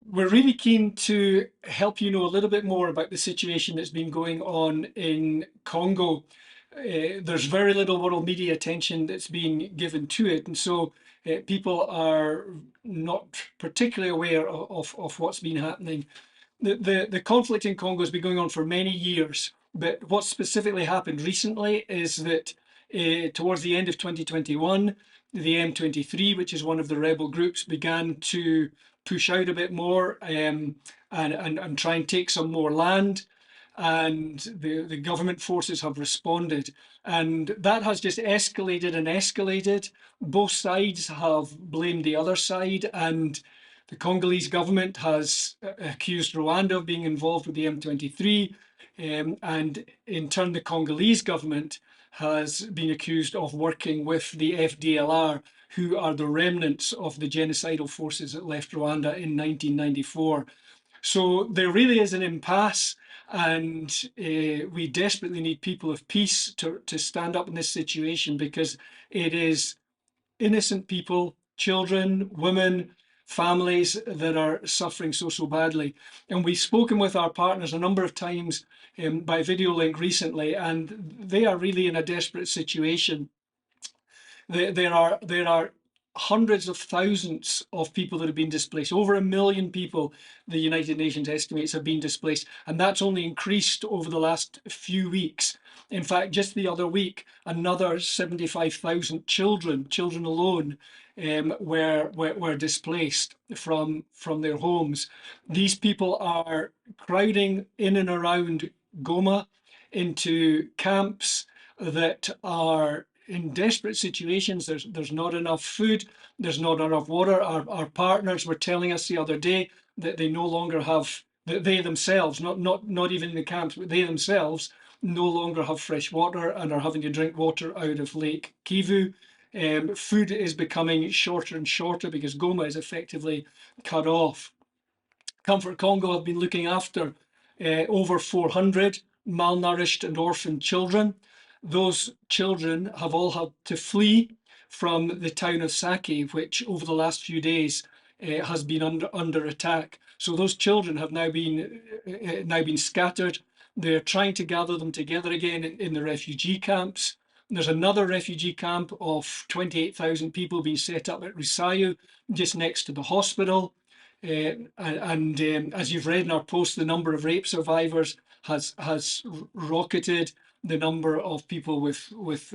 We're really keen to help you know a little bit more about the situation that's been going on in Congo. There's very little world media attention that's being given to it, and so people are not particularly aware of what's been happening. The conflict in Congo has been going on for many years, but what specifically happened recently is that towards the end of 2021, the M23, which is one of the rebel groups, began to push out a bit more and try and take some more land. And the government forces have responded. And that has just escalated and escalated. Both sides have blamed the other side. And the Congolese government has accused Rwanda of being involved with the M23. And in turn, the Congolese government has been accused of working with the FDLR, who are the remnants of the genocidal forces that left Rwanda in 1994. So there really is an impasse, and we desperately need people of peace to stand up in this situation, because it is innocent people, children, women, families that are suffering so badly. And we've spoken with our partners a number of times by video link recently, and they are really in a desperate situation. There are hundreds of thousands of people that have been displaced. Over 1 million people, the United Nations estimates, have been displaced, and that's only increased over the last few weeks. In fact, just the other week, another 75,000 children alone, were displaced from their homes. These people are crowding in and around Goma into camps that are in desperate situations. There's not enough food, there's not enough water. Our partners were telling us the other day that they no longer have, that they themselves, not even in the camps, but they themselves no longer have fresh water and are having to drink water out of Lake Kivu. Food is becoming shorter and shorter because Goma is effectively cut off. Comfort Congo have been looking after over 400 malnourished and orphaned children. Those children have all had to flee from the town of Sake, which over the last few days has been under attack. So those children have now been scattered. They're trying to gather them together again in the refugee camps. There's another refugee camp of 28,000 people being set up at Rusayu, just next to the hospital. And as you've read in our post, the number of rape survivors has rocketed. The number of people with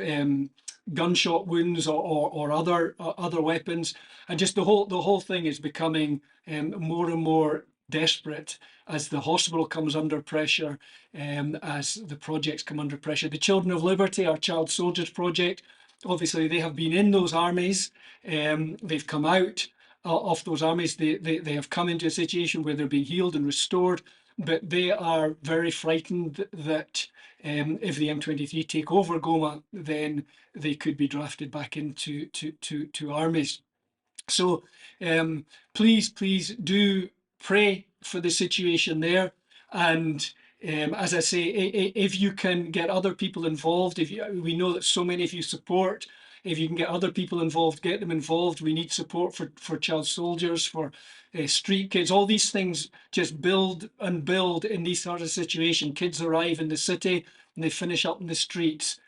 gunshot wounds or other weapons, and just the whole thing is becoming more and more desperate as the hospital comes under pressure, as the projects come under pressure. The Children of Liberty, our child soldiers project, obviously they have been in those armies. They've come out of those armies. They have come into a situation where they're being healed and restored, but they are very frightened that if the M23 take over Goma, then they could be drafted back into to armies. So please do pray for the situation there. And as I say, if you can get other people involved, we know that so many of you support. If you can get other people involved, get them involved. We need support for child soldiers, for street kids. All these things just build and build in these sort of situations. Kids arrive in the city and they finish up in the streets.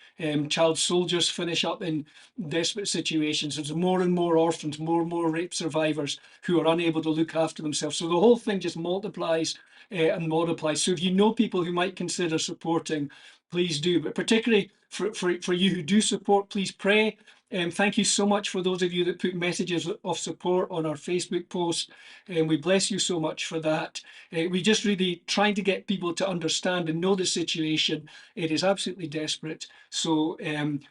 Child soldiers finish up in desperate situations. There's more and more orphans, more and more rape survivors who are unable to look after themselves. So the whole thing just multiplies and multiplies. So if you know people who might consider supporting, please do. But particularly for you who do support, please pray. Thank you so much for those of you that put messages of support on our Facebook post. We bless you so much for that. We just really trying to get people to understand and know the situation. It is absolutely desperate. So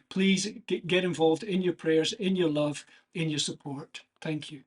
please get involved in your prayers, in your love, in your support. Thank you.